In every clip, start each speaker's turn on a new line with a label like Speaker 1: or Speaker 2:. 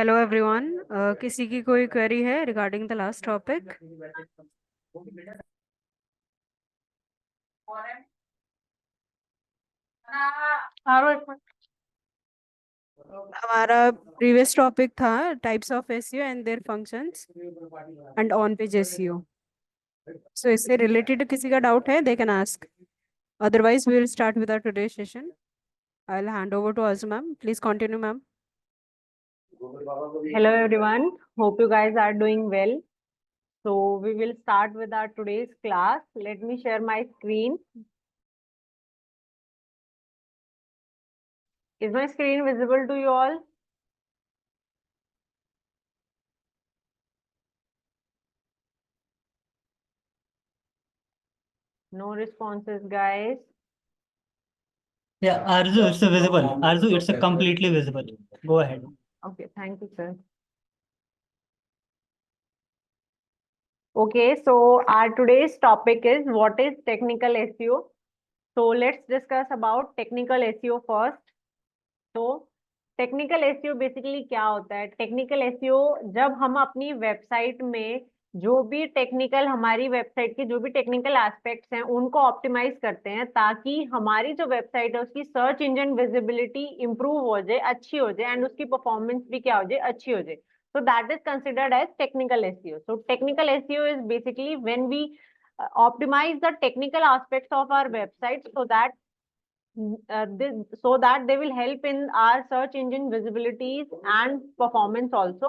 Speaker 1: Hello everyone. किसी की कोई क्वेरी है रिगार्डिंग द लास्ट टॉपिक? हमारा प्रीवियस टॉपिक था types of SEO and their functions and on page SEO. So इससे रिलेटेड किसी का डाउट है they can ask, otherwise we will start with our today session. I will hand over to अज़ ma'am, please continue ma'am.
Speaker 2: Hello everyone, hope you guys are doing well. So we will start with our today's class. Let me share my screen. Is my screen visible to you all? No responses, guys.
Speaker 3: Yeah, Arzu, it's visible. Arzu, it's completely visible. Go ahead.
Speaker 2: Okay, thank you, sir. Okay, so our today's topic is what is technical SEO. So let's discuss about technical SEO first. तो technical SEO basically क्या होता है? Technical SEO जब हम अपनी website में जो भी टेक्निकल हमारी वेबसाइट के जो भी टेक्निकल एस्पेक्ट्स हैं उनको ऑप्टिमाइज करते हैं ताकि हमारी जो वेबसाइट है उसकी सर्च इंजन विजिबिलिटी इंप्रूव हो जाए, अच्छी हो जाए एंड उसकी परफॉर्मेंस भी क्या हो जाए, अच्छी हो जाए। So that is considered as technical SEO. So technical SEO is basically when we optimize the technical aspects of our website so that they will help in our search engine visibilities and performance also.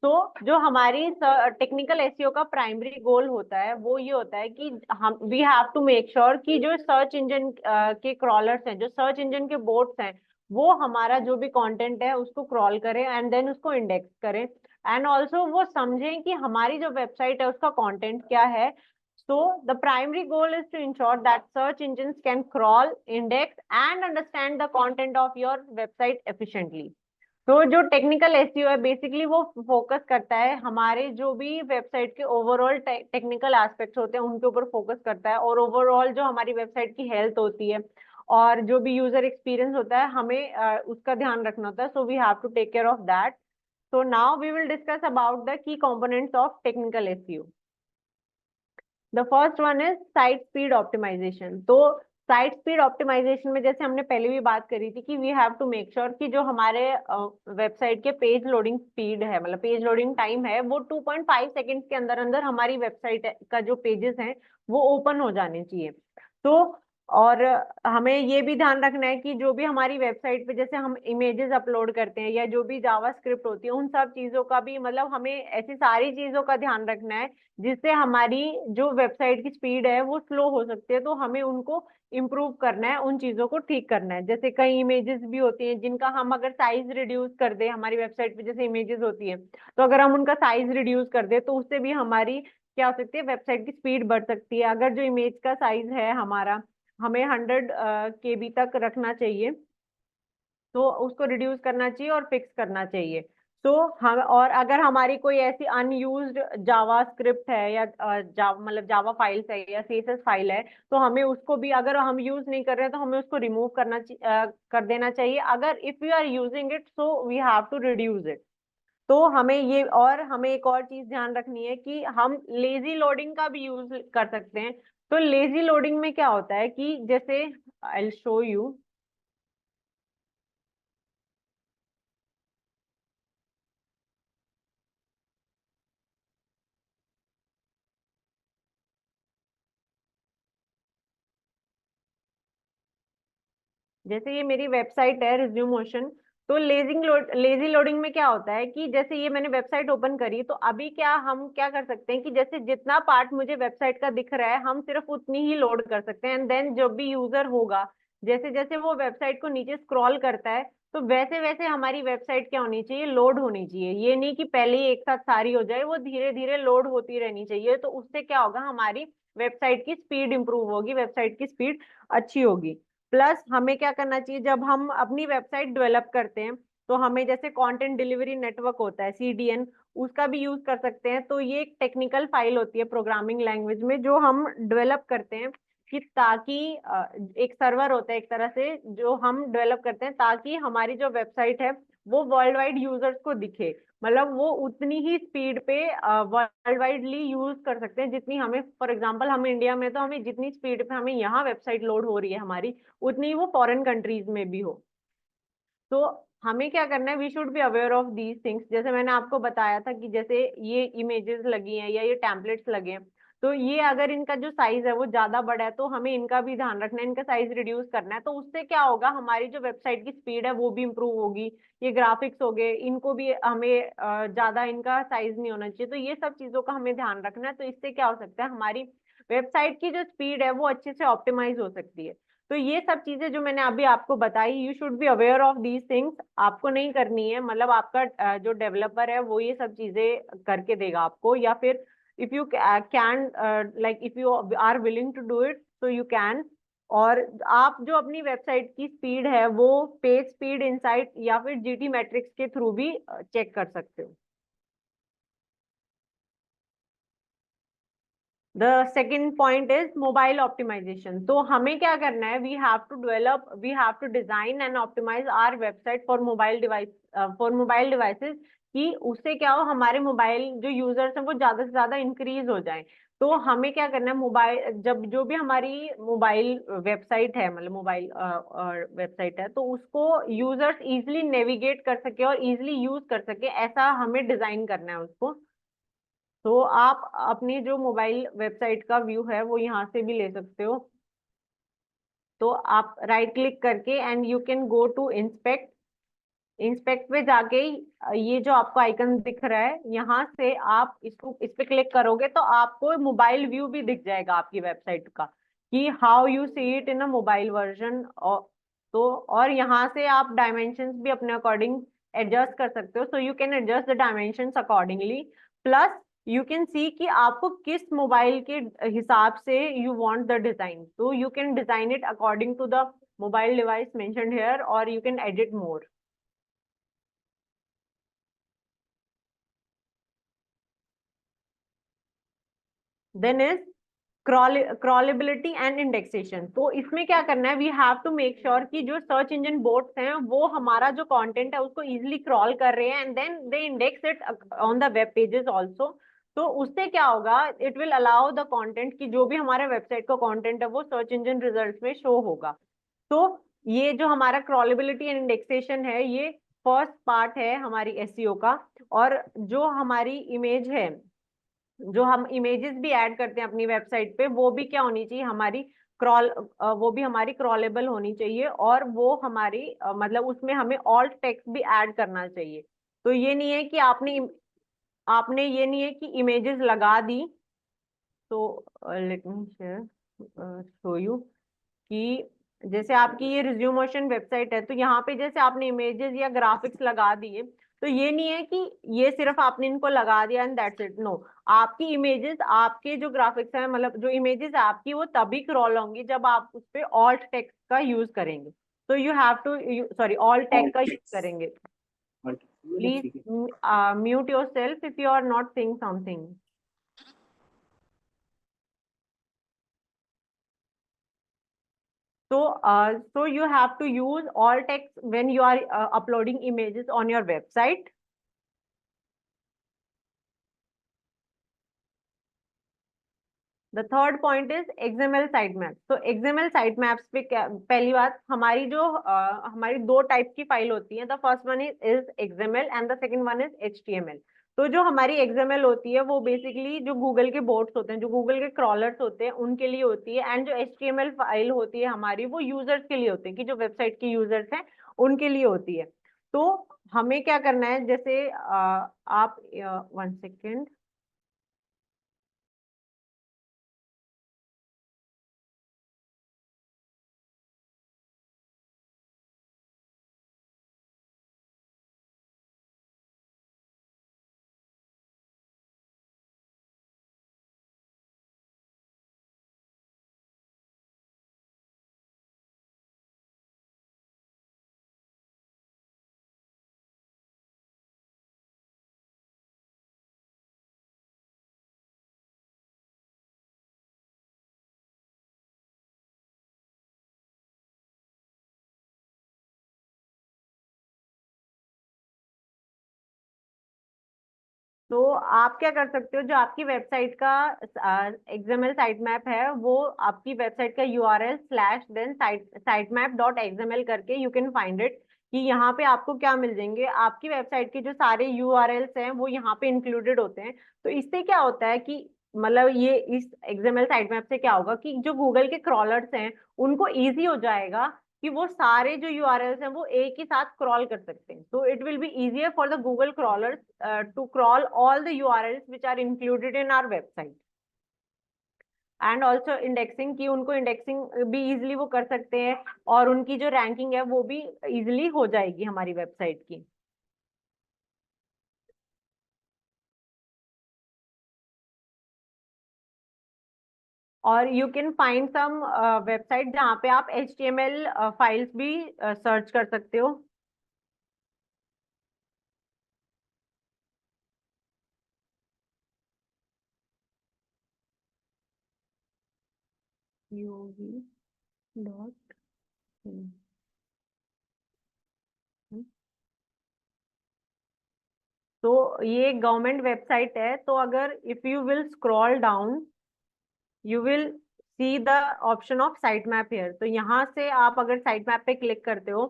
Speaker 2: So जो हमारी technical SEO का primary goal होता है वो ये होता है कि हम we have to make sure कि जो सर्च इंजन के क्रॉलर्स हैं, जो सर्च इंजन के बोट्स हैं, वो हमारा जो भी कंटेंट है उसको क्रॉल करें एंड देन उसको इंडेक्स करें एंड ऑल्सो वो समझें कि हमारी जो वेबसाइट है उसका कंटेंट क्या है. So the primary goal is to ensure that search engines can crawl, index and understand the content of your website efficiently. तो जो टेक्निकल एसईओ है बेसिकली वो फोकस करता है हमारे जो भी वेबसाइट के ओवरऑल टेक्निकल एस्पेक्ट्स होते हैं उनके ऊपर फोकस करता है और ओवरऑल जो हमारी वेबसाइट की हेल्थ होती है और जो भी यूजर एक्सपीरियंस होता है हमें उसका ध्यान रखना होता है. So we have to take care of that. So now we will discuss about the key components of technical SEO. The first one is site speed optimisation. तो साइट स्पीड ऑप्टिमाइजेशन में जैसे हमने पहले भी बात करी थी कि we have to make sure कि जो हमारे वेबसाइट के पेज लोडिंग स्पीड है, मतलब पेज लोडिंग टाइम है, वो 2.5 सेकेंड्स के अंदर अंदर हमारी वेबसाइट का जो पेजेस हैं वो ओपन हो जाने चाहिए. तो और हमें ये भी ध्यान रखना है कि जो भी हमारी वेबसाइट पे जैसे हम इमेजेस अपलोड करते हैं या जो भी जावास्क्रिप्ट होती है उन सब चीजों का भी मतलब हमें ऐसी सारी चीजों का ध्यान रखना है जिससे हमारी जो वेबसाइट की स्पीड है वो स्लो हो सकती है. तो हमें उनको इम्प्रूव करना है, उन चीजों को ठीक करना है. जैसे कई इमेजेस भी होती हैं जिनका हम अगर साइज रिड्यूस कर दे, हमारी वेबसाइट पे जैसे इमेजेस होती है तो अगर हम उनका साइज रिड्यूस कर दे तो उससे भी हमारी क्या हो सकती है, वेबसाइट की स्पीड बढ़ सकती है. अगर जो इमेज का साइज है हमारा हमें 100 KB तक रखना चाहिए तो उसको रिड्यूस करना चाहिए और फिक्स करना चाहिए. तो हम और अगर हमारी कोई ऐसी अनयूज्ड जावा स्क्रिप्ट है या मतलब जावा फाइल्स है या सीएसएस फाइल है तो हमें उसको भी अगर हम यूज नहीं कर रहे हैं तो हमें उसको रिमूव कर देना चाहिए. अगर if you are using it so we have to reduce it. तो हमें ये और हमें एक और चीज ध्यान रखनी है कि हम लेजी लोडिंग का भी यूज कर सकते हैं. तो लेजी लोडिंग में क्या होता है कि जैसे आई विल शो यू. जैसे ये मेरी वेबसाइट है रिज्यूम मोशन. तो लेजी लोडिंग में क्या होता है कि जैसे ये मैंने वेबसाइट ओपन करी तो अभी क्या हम क्या कर सकते हैं कि जैसे जितना पार्ट मुझे वेबसाइट का दिख रहा है हम सिर्फ उतनी ही लोड कर सकते हैं एंड देन जब भी यूजर होगा जैसे जैसे वो वेबसाइट को नीचे स्क्रॉल करता है तो वैसे वैसे हमारी वेबसाइट क्या होनी चाहिए, लोड होनी चाहिए. ये नहीं कि पहले ही एक साथ सारी हो जाए, वो धीरे धीरे लोड होती रहनी चाहिए. तो उससे क्या होगा, हमारी वेबसाइट की स्पीड इंप्रूव होगी, वेबसाइट की स्पीड अच्छी होगी. प्लस हमें क्या करना चाहिए, जब हम अपनी वेबसाइट डेवलप करते हैं तो हमें जैसे कंटेंट डिलीवरी नेटवर्क होता है सीडीएन, उसका भी यूज कर सकते हैं. तो ये एक टेक्निकल फाइल होती है प्रोग्रामिंग लैंग्वेज में जो हम डेवलप करते हैं कि ताकि एक सर्वर होता है एक तरह से जो हम डेवलप करते हैं ताकि हमारी जो वेबसाइट है वो वर्ल्ड वाइड यूजर्स को दिखे, मतलब वो उतनी ही स्पीड पे वर्ल्ड वाइडली यूज कर सकते हैं जितनी हमें, फॉर एग्जांपल हम इंडिया में तो हमें जितनी स्पीड पे हमें यहाँ वेबसाइट लोड हो रही है हमारी, उतनी वो फॉरेन कंट्रीज में भी हो। तो हमें क्या करना है, we should be aware of these things. जैसे मैंने आपको बताया था कि जैसे ये इमेजेस लगी हैं या ये टेम्पलेट्स लगे हैं, तो ये अगर इनका जो साइज है वो ज्यादा बड़ा है तो हमें इनका भी ध्यान रखना है, इनका साइज रिड्यूस करना है। तो उससे क्या होगा, हमारी जो वेबसाइट की स्पीड है वो भी इंप्रूव होगी। ये ग्राफिक्स हो गए, इनको भी हमें ज्यादा इनका साइज नहीं होना चाहिए। तो ये सब चीजों का हमें ध्यान रखना है। तो इससे क्या हो सकता है, हमारी वेबसाइट की जो स्पीड है वो अच्छे से ऑप्टिमाइज हो सकती है। तो ये सब चीजें जो मैंने अभी आपको बताई, you should be aware of these things. आपको नहीं करनी है, मतलब आपका जो डेवलपर है वो ये सब चीजें करके देगा आपको, या फिर if you can, like if you are willing to do it so you can. और आप जो अपनी वेबसाइट की स्पीड है वो पेज स्पीड इनसाइट या फिर जीटी मैट्रिक्स के थ्रू भी चेक कर सकते हो। The second point is mobile optimisation. तो हमें क्या करना है, we have to design and optimise our website for mobile devices, कि उससे क्या हो, हमारे मोबाइल जो यूजर्स हैं वो ज्यादा से ज्यादा इंक्रीज हो जाए। तो हमें क्या करना है, मोबाइल जब जो भी हमारी मोबाइल वेबसाइट है, मतलब मोबाइल वेबसाइट है, तो उसको यूजर्स इजिली नेविगेट कर सके और इजिली यूज कर सके, ऐसा हमें डिजाइन करना है उसको। तो आप अपनी जो मोबाइल वेबसाइट का व्यू है वो यहाँ से भी ले सकते हो। तो आप राइट क्लिक करके and you can go to inspect. Inspect पे जाके ये जो आपको आइकन दिख रहा है, यहाँ से आप इस पे क्लिक करोगे तो आपको मोबाइल व्यू भी दिख जाएगा आपकी वेबसाइट का, कि how you see it in a mobile version. और यहाँ से आप डायमेंशंस भी अपने अकॉर्डिंग एडजस्ट कर सकते हो। So you can adjust the dimensions accordingly. Plus you can see कि आपको किस मोबाइल के हिसाब से यू वांट द डिजाइन, तो you can design it according to the mobile device mentioned here, और you can edit more. Then is crawlability and indexation. तो इसमें क्या करना है, we have to make sure कि जो सर्च इंजन बोट्स हैं वो हमारा जो कंटेंट है उसको इजिली क्रॉल कर रहे हैं, and then they index it on the web pages also. तो उससे क्या होगा, it will allow the content की जो भी हमारे वेबसाइट का कंटेंट है वो सर्च इंजन रिजल्ट्स में शो होगा। तो ये जो हमारा क्रॉलेबिलिटी एंड इंडेक्सेशन है, ये फर्स्ट पार्ट है हमारी एसईओ का। और जो हमारी इमेज है, जो हम इमेजेस भी ऐड करते हैं अपनी वेबसाइट पे, वो भी क्या होनी चाहिए, हमारी क्रॉल वो भी हमारी क्रॉलेबल होनी चाहिए। और वो हमारी मतलब उसमें हमें ऑल्ट टेक्स्ट भी ऐड करना चाहिए। तो ये नहीं है कि आपने आपने ये नहीं है कि इमेजेस लगा दी। तो let me share show you कि जैसे आपकी ये रिज्यूमेशन वेबसाइट है, तो यहाँ पे जैसे आपने इमेजेस या ग्राफिक्स लगा दिए, तो ये नहीं है कि ये सिर्फ आपने इनको लगा दिया एंड दैट्स इट। नो, आपकी इमेजेस, आपके जो ग्राफिक्स है, मतलब जो इमेजेस है आपकी, वो तभी क्रॉल होंगी जब आप उस पे ऑल्ट टेक्स्ट का यूज करेंगे। तो you have to, sorry, alt tag का यूज करेंगे। Please mute yourself if you are not saying something. So you have to use alt text when you are uploading images on your website. The third point is XML sitemaps. तो XML sitemaps पे पहली बात, हमारी जो हमारी दो type की file होती है। The first one is XML and the second one is HTML। तो जो हमारी XML होती है वो बेसिकली जो गूगल के बोट्स होते हैं, जो गूगल के क्रॉलर्स होते हैं, उनके लिए होती है। एंड जो HTML फाइल होती है हमारी, वो यूजर्स के लिए होती है, कि जो वेबसाइट के यूजर्स हैं उनके लिए होती है। तो हमें क्या करना है, जैसे आप 1 सेकेंड। तो आप क्या कर सकते हो, जो आपकी वेबसाइट का XML साइट मैप है, वो आपकी वेबसाइट का URL /then sitemap.xml करके यू कैन फाइंड इट, कि यहाँ पे आपको क्या मिल जाएंगे, आपकी वेबसाइट के जो सारे URLs हैं वो यहाँ पे इंक्लूडेड होते हैं। तो इससे क्या होता है कि मतलब ये इस XML साइट मैप से क्या होगा कि जो गूगल के क्रॉलर्स हैं उनको इजी हो जाएगा कि वो सारे जो URLs हैं वो एक ही साथ क्रॉल कर सकते हैं। So it will be easier for the Google crawlers to crawl all the URLs which are included in our website. And also indexing, की उनको इंडेक्सिंग भी इजिली वो कर सकते हैं, और उनकी जो रैंकिंग है वो भी इजिली हो जाएगी हमारी वेबसाइट की। और you can find some website जहाँ पे आप HTML फाइल्स भी सर्च कर सकते हो। UV.in तो ये गवर्नमेंट वेबसाइट है, तो अगर if you will scroll down you will see the option of site map here. तो यहाँ से आप अगर साइट मैप पे क्लिक करते हो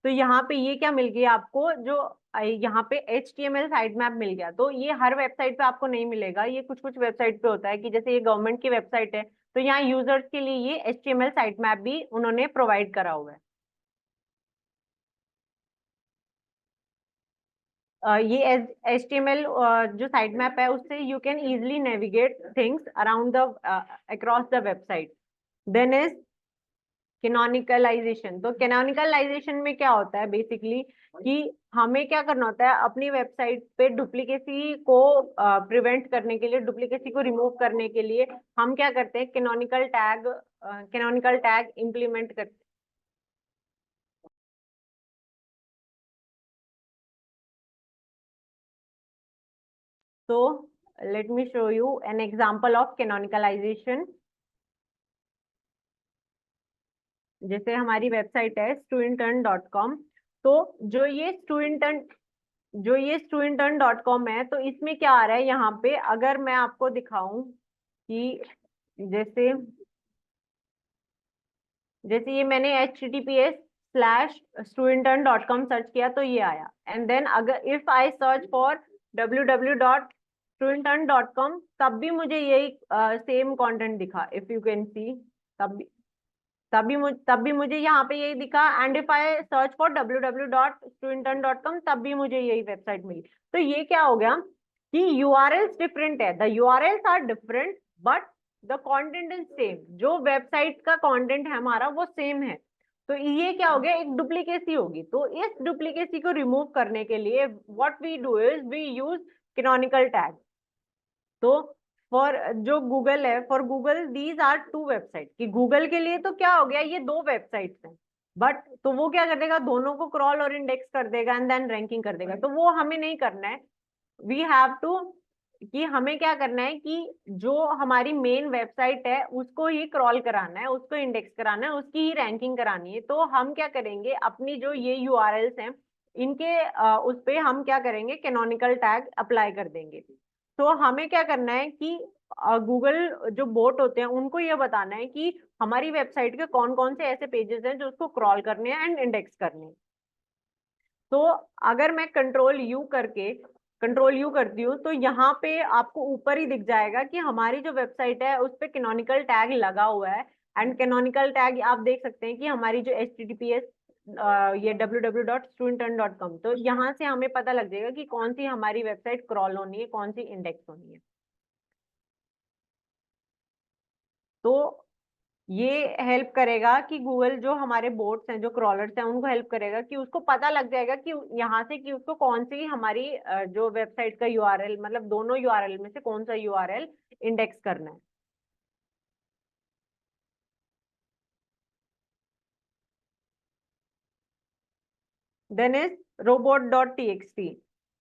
Speaker 2: तो यहाँ पे ये क्या मिल गया आपको, जो यहाँ पे HTML साइट मैप मिल गया। तो ये हर वेबसाइट पे आपको नहीं मिलेगा, ये कुछ कुछ वेबसाइट पे होता है, कि जैसे ये गवर्नमेंट की वेबसाइट है तो यहाँ यूजर्स के लिए ये HTML साइट मैप भी उन्होंने प्रोवाइड करा हुआ है। ये HTML जो साइट मैप है उससे you can easily navigate things around the across the website. Then is canonicalization. तो कैनोनिकलाइजेशन में क्या होता है बेसिकली, कि हमें क्या करना होता है अपनी वेबसाइट पे डुप्लीकेसी को प्रिवेंट करने के लिए, डुप्लीकेसी को रिमूव करने के लिए हम क्या करते हैं, कैनोनिकल टैग इंप्लीमेंट करते हैं। तो let me show you an example of canonicalization. जैसे हमारी वेबसाइट है studentturn.com। तो जो ये studentturn.com है, तो इसमें क्या आ रहा है यहाँ पे, अगर मैं आपको दिखाऊं कि जैसे जैसे ये मैंने https/studentturn.com सर्च किया तो ये आया, एंड देन अगर if I search for www.studentturn.com तब भी मुझे यही सेम कंटेंट दिखा, इफ यू कैन सी। तब तब भी मुझे यहाँ पे यही दिखा, and if I search for www.studentturn.com तब भी मुझे यही वेबसाइट मिली। तो ये क्या हो गया कि यूआरएल्स डिफरेंट है, the URLs are different but the content is same. जो वेबसाइट का कंटेंट है हमारा वो सेम है। तो ये क्या हो गया, एक डुप्लीकेसी होगी। तो इस डुप्लीकेसी को रिमूव करने के लिए what we do is we use canonical tag. तो फॉर जो गूगल है, for Google these are two website, कि गूगल के लिए तो क्या हो गया, ये दो वेबसाइट्स हैं, बट तो वो क्या कर देगा, दोनों को क्रॉल और इंडेक्स कर देगा एंड देन रैंकिंग कर देगा। तो वो हमें नहीं करना है। वी हैव टू, कि हमें क्या करना है कि जो हमारी मेन वेबसाइट है उसको ही क्रॉल कराना है, उसको इंडेक्स कराना है, उसकी ही रैंकिंग करानी है। तो हम क्या करेंगे, अपनी जो ये यूआरएल्स हैं इनके उस पे हम क्या करेंगे, कैनोनिकल टैग अप्लाई कर देंगे। तो हमें क्या करना है कि गूगल जो बोट होते हैं उनको ये बताना है कि हमारी वेबसाइट के कौन कौन से ऐसे पेजेस हैं जो उसको क्रॉल करने हैं एंड इंडेक्स करने हैं। तो अगर मैं कंट्रोल यू करती हूँ तो यहाँ पे आपको ऊपर ही दिख जाएगा कि हमारी जो वेबसाइट है उस पर कैनोनिकल टैग लगा हुआ है। एंड कैनोनिकल टैग आप देख सकते हैं कि हमारी जो HTTPS ये www.studentturn.com, तो यहाँ से हमें पता लग जाएगा कि कौन सी हमारी वेबसाइट क्रॉल होनी है, कौन सी इंडेक्स होनी है। तो ये हेल्प करेगा कि गूगल जो हमारे बोट्स हैं, जो क्रॉलर्स हैं, उनको हेल्प करेगा कि उसको पता लग जाएगा कि यहाँ से कि उसको कौन सी हमारी जो वेबसाइट का यूआरएल, मतलब दोनों यूआरएल में से कौन सा यूआरएल इंडेक्स करना है। Then is robot.txt।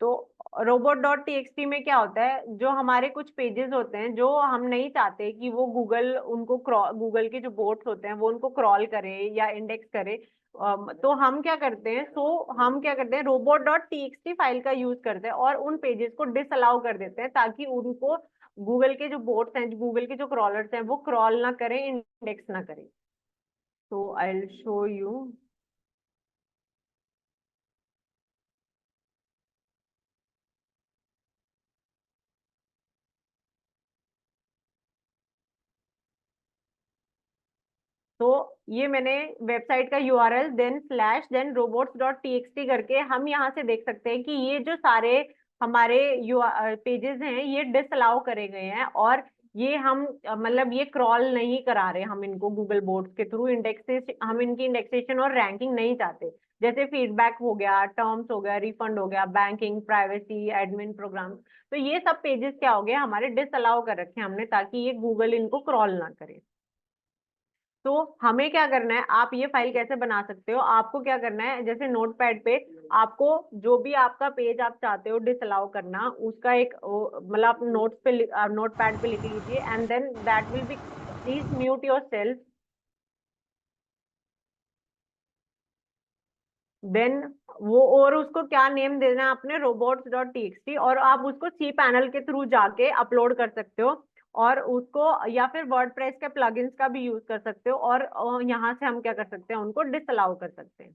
Speaker 2: तो robot.txt में क्या होता है, जो हमारे कुछ पेजेस होते हैं जो हम नहीं चाहते कि वो गूगल उनको गूगल के जो बोट्स होते हैं वो उनको क्रॉल करे या इंडेक्स करे, तो हम क्या करते हैं, हम क्या करते हैं, robot.txt फाइल का यूज करते हैं और उन पेजेस को डिसअलाउ कर देते हैं ताकि उनको गूगल के जो बोट्स हैं, गूगल के जो क्रॉलर्स हैं, वो क्रॉल ना करें, इंडेक्स ना करें। तो आई विल शो यू। तो ये मैंने वेबसाइट का यूआरएल देन robots.txt करके हम यहाँ से देख सकते हैं कि ये जो सारे हमारे पेजेस हैं ये डिसअलाउ करे गए हैं, और ये हम मतलब ये क्रॉल नहीं करा रहे हम इनको गूगल बोर्ड्स के थ्रू, इंडेक्सेशन हम इनकी इंडेक्सेशन और रैंकिंग नहीं चाहते। जैसे फीडबैक हो गया, टर्म्स हो गया, रिफंड हो गया, बैंकिंग, प्राइवेसी, एडमिन प्रोग्राम, तो ये सब पेजेस क्या हो गए हमारे, डिसअलाउ कर रखे हैं हमने ताकि ये गूगल इनको क्रॉल ना करे। तो हमें क्या करना है, आप ये फाइल कैसे बना सकते हो, आपको क्या करना है, जैसे नोटपैड पे आपको जो भी आपका पेज आप चाहते हो डिसअलाउ करना, उसका एक मतलब आप नोट्स पे नोटपैड पे लिख लीजिए, and then that will be, please mute yourself. Then वो, और उसको क्या नेम देना है आपने, robots.txt, और आप उसको सी पैनल के थ्रू जाके अपलोड कर सकते हो, और उसको या फिर वर्डप्रेस के प्लगइन्स का भी यूज कर सकते हो, और यहाँ से हम क्या कर सकते हैं, उनको डिसअलाउ कर सकते हैं।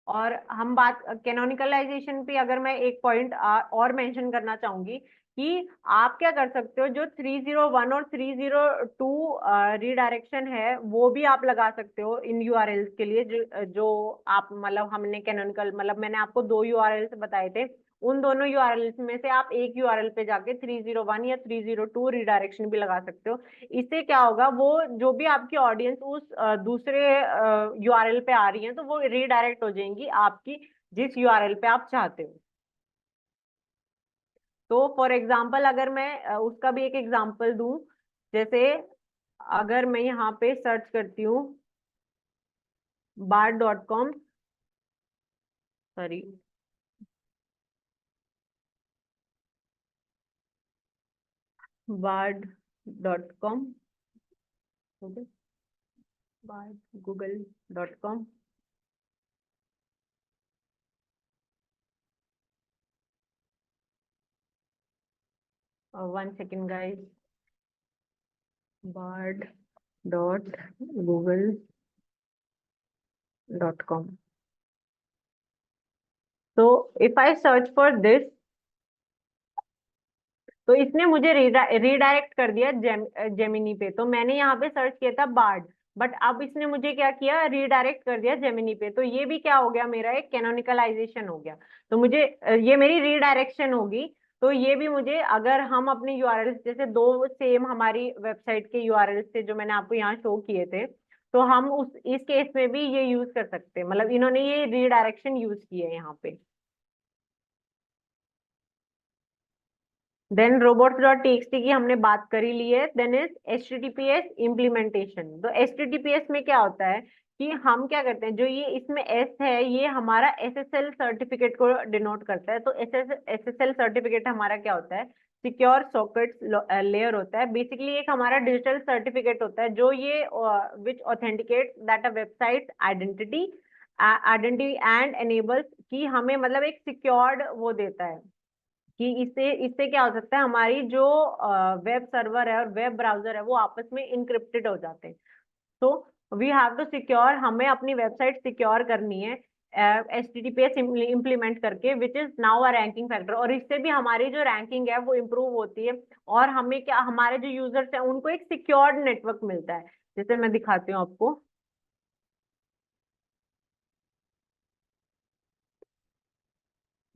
Speaker 2: और हम बात कैनोनिकलाइजेशन पे, अगर मैं एक पॉइंट और मेंशन करना चाहूंगी कि आप क्या कर सकते हो, जो 301 और 302 रीडायरेक्शन है वो भी आप लगा सकते हो इन यूआरएल्स के लिए, जो आप मतलब हमने कैनोनिकल मतलब मैंने आपको दो यूआरएल्स बताए थे, उन दोनों यूआरएल्स में से आप एक यूआरएल पे जाके 301 या 302 रीडायरेक्शन भी लगा सकते हो। इससे क्या होगा, वो जो भी आपकी ऑडियंस उस दूसरे यूआरएल पे आ रही है तो वो रीडायरेक्ट हो जाएंगी आपकी जिस यूआरएल पे आप चाहते हो। तो फॉर एग्जाम्पल अगर मैं उसका भी एक एग्जाम्पल दूं, जैसे अगर मैं यहाँ पे सर्च करती हूँ bard.com, sorry, bard.com, google.com, 1 second guys, bard.google.com। तो if I search for this, तो इसने मुझे रीडायरेक्ट कर दिया जेमिनी पे, तो मैंने यहाँ पे सर्च किया था बार्ड, बट अब इसने मुझे क्या किया, रीडायरेक्ट कर दिया जेमिनी पे, तो ये भी क्या हो गया, मेरा एक कैनोनिकलाइजेशन हो गया। तो मुझे ये मेरी रीडायरेक्शन होगी। तो ये भी मुझे, अगर हम अपने यूआरएल जैसे दो सेम हमारी वेबसाइट के यूआरएल थे जो मैंने आपको यहाँ शो किए थे, तो हम उस इस केस में भी ये यूज कर सकते हैं, मतलब इन्होंने ये रीडायरेक्शन यूज किया है यहाँ पे। देन robots.txt की हमने बात कर ही ली है। Then is HTTPS implementation. तो HTTPS में क्या होता है कि हम क्या करते हैं, जो ये इसमें S है ये हमारा SSL सर्टिफिकेट को डिनोट करता है। तो SSL सर्टिफिकेट हमारा क्या होता है, सिक्योर सॉकेट लेयर होता है। बेसिकली एक हमारा डिजिटल सर्टिफिकेट होता है जो ये which authenticate that a website identity and enables, की हमें मतलब एक सिक्योर्ड वो देता है कि इससे इससे क्या हो सकता है, हमारी जो वेब सर्वर है और वेब ब्राउजर है वो आपस में इनक्रिप्टेड हो जाते हैं। तो वी हैव टू सिक्योर, हमें अपनी वेबसाइट सिक्योर करनी है HTTPS इम्प्लीमेंट करके, which is now a ranking factor, और इससे भी हमारी जो रैंकिंग है वो इम्प्रूव होती है, और हमें क्या, हमारे जो यूजर्स हैं उनको एक सिक्योर्ड नेटवर्क मिलता है। जैसे मैं दिखाती हूँ आपको,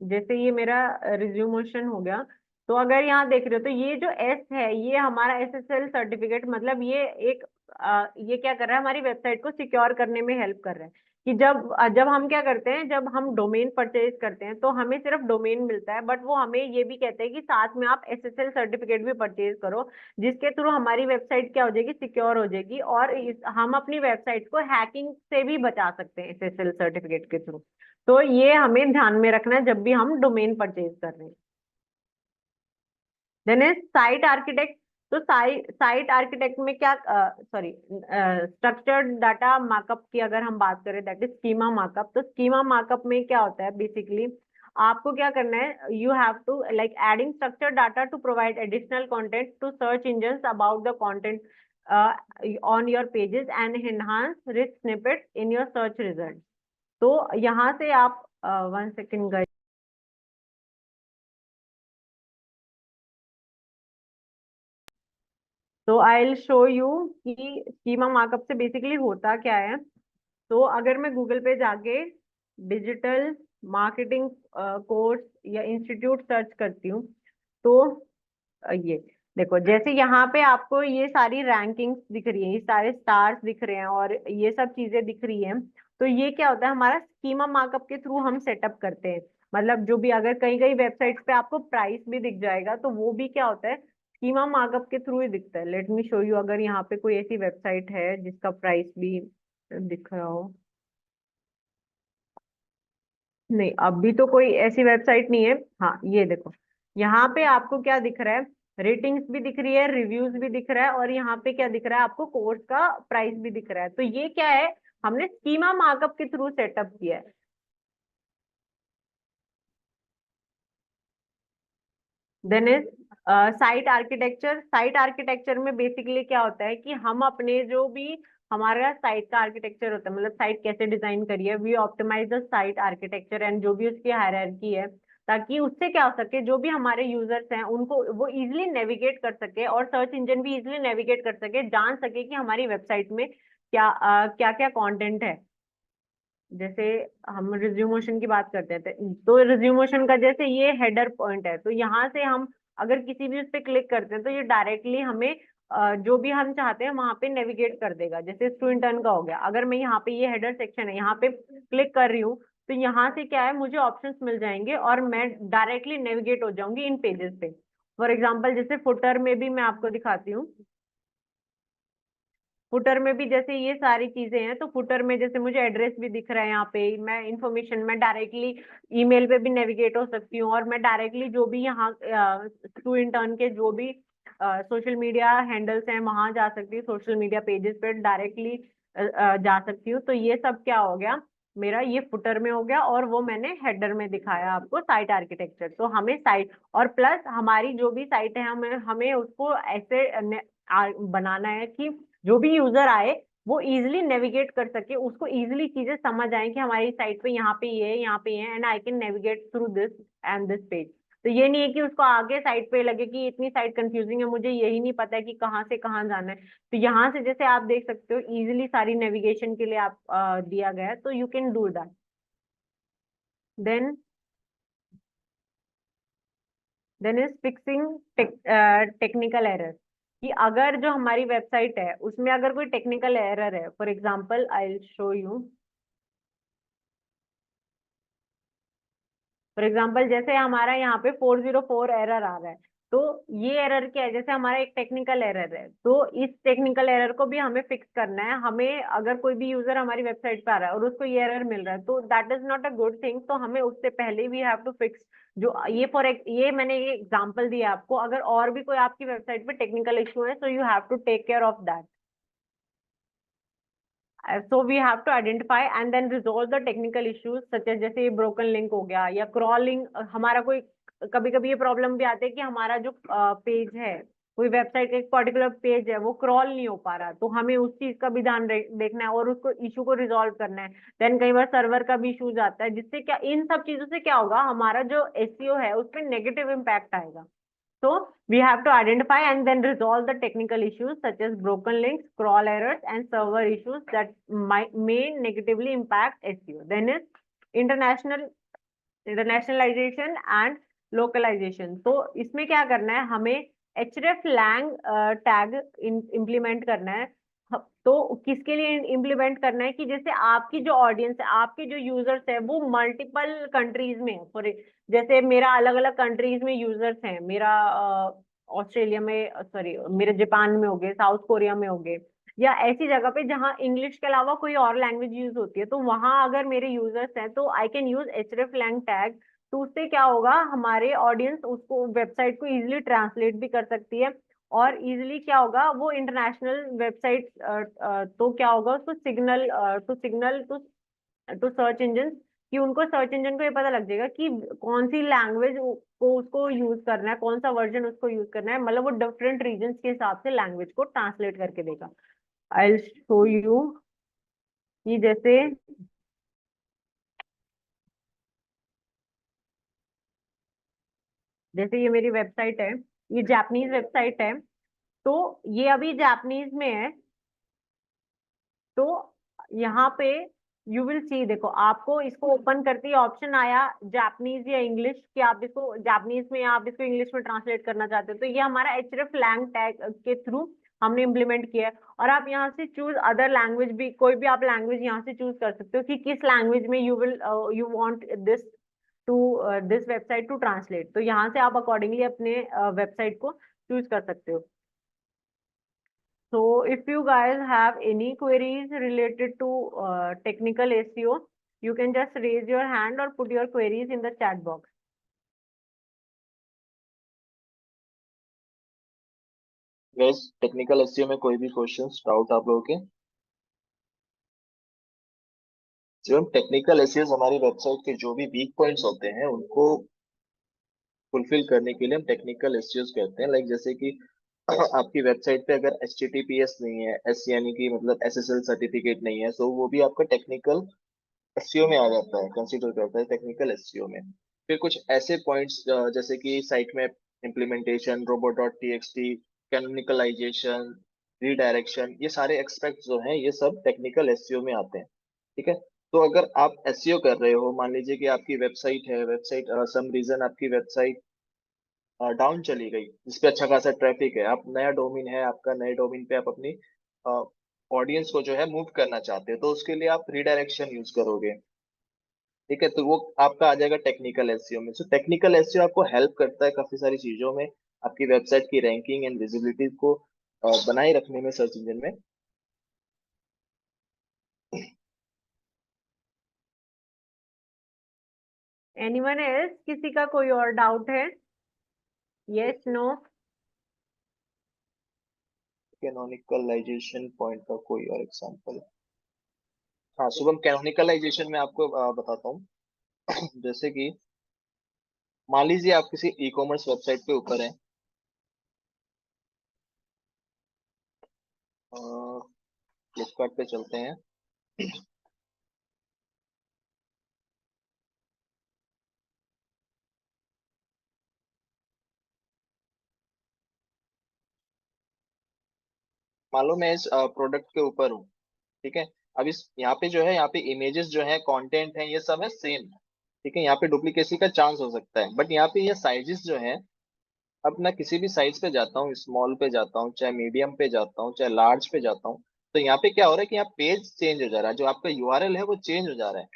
Speaker 2: जैसे ये मेरा रिज्यूमेशन हो गया, तो अगर यहाँ देख रहे हो तो ये जो एस है ये हमारा एसएसएल सर्टिफिकेट, मतलब ये एक ये क्या कर रहा है, हमारी वेबसाइट को सिक्योर करने में हेल्प कर रहा है। कि जब हम क्या करते हैं, जब हम डोमेन परचेज करते हैं तो हमें सिर्फ डोमेन मिलता है, बट वो हमें ये भी कहते हैं कि साथ में आप एसएसएल सर्टिफिकेट भी परचेज करो, जिसके थ्रू हमारी वेबसाइट क्या हो जाएगी, सिक्योर हो जाएगी, और हम अपनी वेबसाइट को हैकिंग से भी बचा सकते हैं एसएसएल सर्टिफिकेट के थ्रू। तो ये हमें ध्यान में रखना है जब भी हम डोमेन परचेज कर रहे हैं। Then is site architect. तो साइट आर्किटेक्ट में क्या, सॉरी, स्ट्रक्चर्ड डाटा मार्कअप की अगर हम बात करें, दैट इज स्कीमा मार्कअप। तो स्कीमा मार्कअप में क्या होता है, बेसिकली आपको क्या करना है, you have to like adding structured data to provide additional content to search engines about the content on your pages and enhance rich snippet in your search result. तो यहाँ से आप 1 सेकेंड गाइस। तो I will show you कि schema markup से basically होता क्या है। तो अगर मैं गूगल पे जाके डिजिटल मार्केटिंग कोर्स या इंस्टीट्यूट सर्च करती हूँ, तो ये देखो, जैसे यहाँ पे आपको ये सारी रैंकिंग्स दिख रही है, ये सारे स्टार्स दिख रहे हैं और ये सब चीजें दिख रही हैं। तो ये क्या होता है, हमारा स्कीमा मार्कअप के थ्रू हम सेटअप करते हैं। मतलब जो भी, अगर कई कई वेबसाइट्स पे आपको प्राइस भी दिख जाएगा, तो वो भी क्या होता है, स्कीमा मार्कअप के थ्रू ही दिखता है। लेट मी शो यू, अगर यहाँ पे कोई ऐसी वेबसाइट है जिसका प्राइस भी दिख रहा हो। नहीं, अभी तो कोई ऐसी वेबसाइट नहीं है। हाँ, ये देखो, यहाँ पे आपको क्या दिख रहा है, रेटिंग्स भी दिख रही है, रिव्यूज भी दिख रहा है, और यहाँ पे क्या दिख रहा है आपको, कोर्स का प्राइस भी दिख रहा है। तो ये क्या है, हमने स्कीमा मार्कअप के थ्रू सेटअप किया है। Then is site architecture. Site architecture में बेसिकली क्या होता है कि हम अपने जो भी हमारा साइट का आर्किटेक्चर होता है, मतलब साइट कैसे डिजाइन करी है, we optimise the site architecture and जो भी उसकी हायरार्की है, ताकि उससे क्या हो सके, जो भी हमारे यूजर्स हैं उनको वो इजिली नेविगेट कर सके, और सर्च इंजन भी इजिली नेविगेट कर सके, जान सके कि हमारी वेबसाइट में क्या क्या क्या कंटेंट है। जैसे हम रिज्यूमेशन की बात करते हैं, तो रिज्यूमेशन का जैसे ये हेडर पॉइंट है, तो यहाँ से हम अगर किसी भी उस पर क्लिक करते हैं तो ये डायरेक्टली हमें जो भी हम चाहते हैं वहां पे नेविगेट कर देगा। जैसे स्टूडेंट टर्न का हो गया, अगर मैं यहाँ पे, ये हेडर सेक्शन है, यहाँ पे क्लिक कर रही हूँ, तो यहाँ से क्या है, मुझे ऑप्शंस मिल जाएंगे और मैं डायरेक्टली नेविगेट हो जाऊंगी इन पेजेस पे। फॉर एग्जाम्पल, जैसे फुटर में भी मैं आपको दिखाती हूँ। फुटर में भी जैसे ये सारी चीजें हैं, तो फुटर में जैसे मुझे एड्रेस भी दिख रहा है, यहाँ पे मैं इंफॉर्मेशन, मैं डायरेक्टली ईमेल पे भी नेविगेट हो सकती हूँ, और मैं डायरेक्टली जो भी यहाँ टू इंटर्न के जो भी सोशल मीडिया हैंडल्स हैं वहां जा सकती हूँ, सोशल मीडिया पेजेस पे डायरेक्टली जा सकती हूँ। तो ये सब क्या हो गया, मेरा ये फुटर में हो गया, और वो मैंने हेडर में दिखाया आपको साइट आर्किटेक्चर। तो हमें साइट, और प्लस हमारी जो भी साइट है, हमें हमें उसको ऐसे बनाना है कि जो भी यूजर आए वो इजिली नेविगेट कर सके, उसको इजिली चीजें समझ आए कि हमारी साइट पे यहाँ पे ये है, यहाँ पे ये है, and I can navigate through this and this page. तो ये नहीं है कि उसको आगे साइट पे लगे कि इतनी साइट कंफ्यूजिंग है, मुझे यही नहीं पता है कि कहाँ से कहाँ जाना है। तो यहाँ से जैसे आप देख सकते हो, इजिली सारी नेविगेशन के लिए आप दिया गया है, तो you can do that. Then is fixing technical error. कि अगर जो हमारी वेबसाइट है उसमें अगर कोई टेक्निकल एरर है, for example I will show you. For example, जैसे हमारा यहाँ पे 404 एरर आ रहा है, तो ये एरर क्या है, जैसे हमारा एक टेक्निकल एरर है, तो इस टेक्निकल एरर को भी हमें फिक्स करना है। हमें अगर कोई भी यूजर हमारी वेबसाइट पे आ रहा है और उसको ये एरर मिल रहा है, तो that is not a good thing. तो हमें उससे पहले वी हैव टू फिक्स जो ये ये मैंने ये एग्जांपल दिया आपको। अगर और भी कोई आपकी वेबसाइट पे टेक्निकल इशू है, so you have to take care of that. So we have to identify and then resolve the technical issues such as जैसे ये broken link हो गया, या crawling। हमारा कोई, कभी कभी ये प्रॉब्लम भी आती है कि हमारा जो पेज है, कोई वेबसाइट का एक पर्टिकुलर पेज है, वो क्रॉल नहीं हो पा रहा, तो हमें उस चीज का भी ध्यान देखना है और उसको इशू को रिजॉल्व करना है। देन कई बार सर्वर का भी इशूज आता है, जिससे क्या, इन सब चीजों से क्या होगा, हमारा जो एसईओ है उस पर नेगेटिव इम्पैक्ट आएगा। So we have to identify and then resolve the technical issues such as broken links, crawl errors, and server issues that may negatively impact SEO. Then is international internationalisation and localisation. तो इसमें क्या करना है, हमें hreflang tag implement करना है। तो किसके लिए इम्प्लीमेंट करना है कि जैसे आपकी जो ऑडियंस है, आपके जो यूजर्स है वो मल्टीपल कंट्रीज में है। फॉर जैसे मेरा अलग अलग कंट्रीज में यूजर्स हैं, मेरा ऑस्ट्रेलिया में, सॉरी मेरे जापान में हो गए, साउथ कोरिया में हो गए, या ऐसी जगह पे जहाँ इंग्लिश के अलावा कोई और लैंग्वेज यूज होती है, तो वहां अगर मेरे यूजर्स हैं तो I can use hreflang tag. तो उससे क्या होगा, हमारे ऑडियंस उसको वेबसाइट को इजिली ट्रांसलेट भी कर सकती है, और इजिली क्या होगा, वो इंटरनेशनल वेबसाइट, तो क्या होगा उसको सिग्नल टू सर्च इंजन, कि उनको सर्च इंजन को ये पता लग जाएगा कि कौन सी लैंग्वेज को उसको यूज करना है, कौन सा वर्जन उसको यूज करना है, मतलब वो डिफरेंट रीजन के हिसाब से लैंग्वेज को ट्रांसलेट करके देगा। आई शो यू कि जैसे ये मेरी वेबसाइट है, ये जापानीज वेबसाइट है, तो ये अभी जापानीज में है। तो यहाँ पे यू विल सी, देखो आपको इसको ओपन करते ही ऑप्शन आया जापानीज या इंग्लिश, कि आप इसको जापानीज में या आप इसको इंग्लिश में ट्रांसलेट करना चाहते हो, तो ये हमारा hreflang टैग के थ्रू हमने इम्प्लीमेंट किया है। और आप यहाँ से चूज अदर लैंग्वेज भी, कोई भी आप लैंग्वेज यहाँ से चूज कर सकते हो कि किस लैंग्वेज में you want this to this website to translate. तो यहाँ से आप अकॉर्डिंगली अपने वेबसाइट को चूज कर सकते हो। So if you guys have any queries related to technical SEO, you can just raise your hand or put your queries in the chat box.
Speaker 4: Guys technical SEO में कोई भी questions doubt आप लोगों के? जब हम टेक्निकल एसईओ हमारी website के जो भी वीक पॉइंट्स होते हैं उनको फुलफिल करने के लिए हम टेक्निकल एसईओ कहते हैं। लाइक जैसे कि आपकी वेबसाइट पे अगर HTTPS नहीं है, एस यानी कि मतलब SSL सर्टिफिकेट नहीं है, तो वो भी आपका टेक्निकल एसईओ में आ जाता है, कंसीडर करता है टेक्निकल एसईओ में। फिर कुछ ऐसे पॉइंट्स जैसे कि साइट में इम्प्लीमेंटेशन, robot.txt, कैनोनिकलाइजेशन, रीडायरेक्शन, ये सारे एक्सपेक्ट जो हैं ये सब टेक्निकल एसईओ में आते हैं। ठीक है, तो अगर आप एसईओ कर रहे हो, मान लीजिए कि आपकी वेबसाइट है, वेबसाइट सम रीजन आपकी वेबसाइट डाउन चली गई, जिसपे अच्छा खासा ट्रैफिक है, आप नया डोमेन है आपका, नए डोमेन पे आप अपनी ऑडियंस को जो है मूव करना चाहते हो, तो उसके लिए आप रीडायरेक्शन यूज करोगे। ठीक है, तो वो आपका आ जाएगा टेक्निकल एसईओ में। सो टेक्निकल एसईओ आपको हेल्प करता है काफी सारी चीजों में, आपकी वेबसाइट की रैंकिंग एंड विजिबिलिटी को बनाए रखने में सर्च इंजन में।
Speaker 2: Anyone else? किसी का कोई और डाउट है? Yes, no?
Speaker 4: कैनोनिकलाइजेशन पॉइंट का कोई और एग्जांपल? हाँ शुभम, कैनोनिकलाइजेशन में आपको बताता हूँ। जैसे कि मान लीजिए आप किसी ई कॉमर्स वेबसाइट पे ऊपर हैं, फ्लिपकार्ट पे चलते हैं। मान लो मैं इस प्रोडक्ट के ऊपर हूँ। ठीक है, अब इस यहाँ पे जो है, यहाँ पे इमेजेस जो है, कंटेंट है, ये सब है सेम। ठीक है, यहाँ पे डुप्लीकेसी का चांस हो सकता है, बट यहाँ पे ये साइजेस जो है, अब मैं किसी भी साइज पे जाता हूँ, स्मॉल पे जाता हूँ, चाहे मीडियम पे जाता हूँ, चाहे लार्ज पे जाता हूँ, तो यहाँ पे क्या हो रहा है कि यहाँ पेज चेंज हो जा रहा है, जो आपका यूआरएल है वो चेंज हो जा रहा है।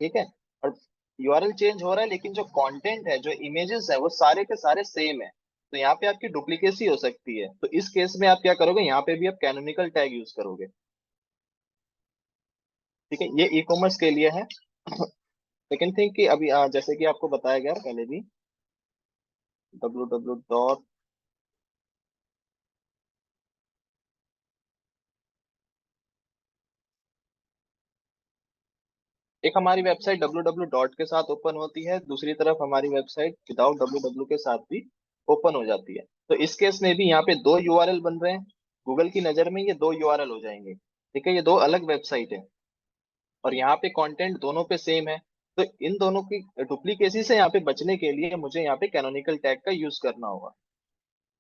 Speaker 4: ठीक है, और यूआरएल चेंज हो रहा है लेकिन जो कंटेंट है, जो इमेजेस है, वो सारे के सारे सेम है। तो यहाँ पे आपकी डुप्लीकेसी हो सकती है, तो इस केस में आप क्या करोगे, यहाँ पे भी आप कैनोनिकल टैग यूज करोगे। ठीक है, ये ई कॉमर्स के लिए है। सेकेंड थिंग कि अभी जैसे कि आपको बताया गया पहले भी, www. एक हमारी वेबसाइट www. के साथ ओपन होती है, दूसरी तरफ हमारी वेबसाइट विदाउट www के साथ भी ओपन हो जाती है। तो इस केस में भी यहाँ पे दो यूआरएल बन रहे हैं, गूगल की नजर में ये दो यूआरएल हो जाएंगे। ठीक है, ये दो अलग वेबसाइट है और यहाँ पे कंटेंट दोनों पे सेम है। तो इन दोनों की डुप्लीकेसी से यहाँ पे बचने के लिए मुझे यहाँ पे कैनोनिकल टैग का यूज करना होगा।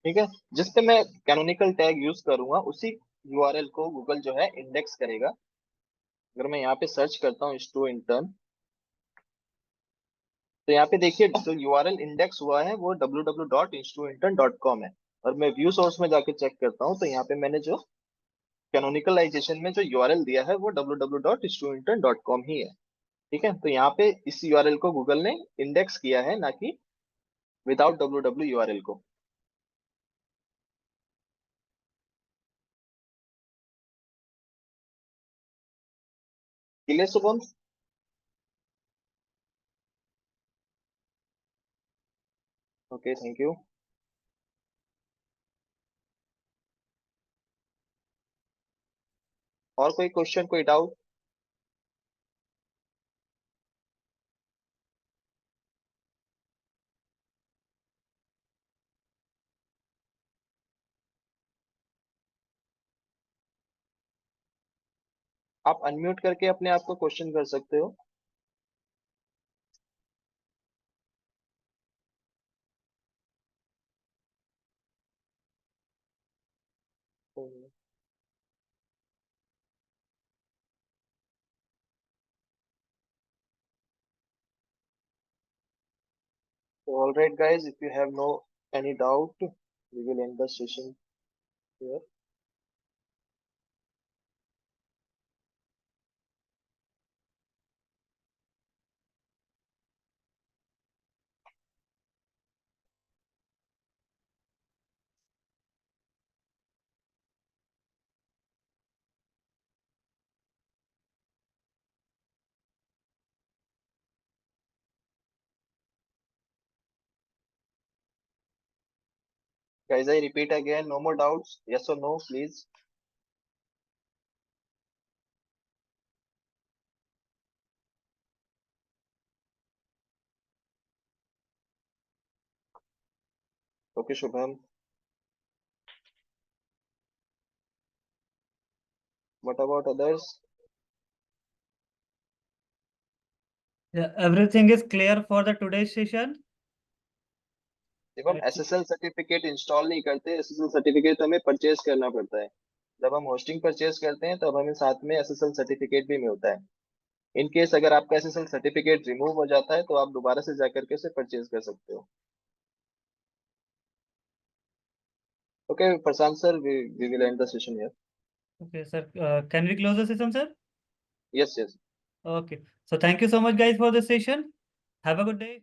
Speaker 4: ठीक है, जिस पे मैं कैनोनिकल टैग यूज करूंगा उसी यूआरएल को गूगल जो है इंडेक्स करेगा। अगर मैं यहाँ पे सर्च करता हूँ स्टू इंटर्न, तो यहाँ पे देखिए जो यूआरएल इंडेक्स हुआ है वो www.instruintern.com है, और मैं व्यू सोर्स में जाके चेक करता हूँ तो यहाँ पे मैंने जो कैनोनिकलाइजेशन में जो यूआरएल दिया है वो www.instruintern.com ही है। ठीक है, तो यहाँ पे इस यूआरएल को गूगल ने इंडेक्स किया है, ना कि विदाउट www यूआरएल को। Clear Shubham? Okay, thank you. और कोई क्वेश्चन, कोई डाउट? आप अनम्यूट करके अपने आप को क्वेश्चन कर सकते हो। So, all right, guys, if you have no any doubt, we will end the session here. Guys, I repeat again, no more doubts. Yes or no, please. Okay, Shubham. What about others?
Speaker 3: Yeah, everything is clear for the today's session.
Speaker 4: जब हम SSL certificate install नहीं करते, SSL certificate हमें purchase करना पड़ता है। जब हम होस्टिंग परचेज करते हैं तब हमें साथ में SSL सर्टिफिकेट भी मिलता है। इन केस अगर आपका SSL सर्टिफिकेट रिमूव हो जाता है तो आप दोबारा से जाकर के उसे परचेज कर सकते हो। Okay Prashant sir, we will end the session here.
Speaker 3: Okay, sir. Can we close the session, sir?
Speaker 4: Yes, yes.
Speaker 3: Okay. So thank you so much, guys, for the session. Have a good day.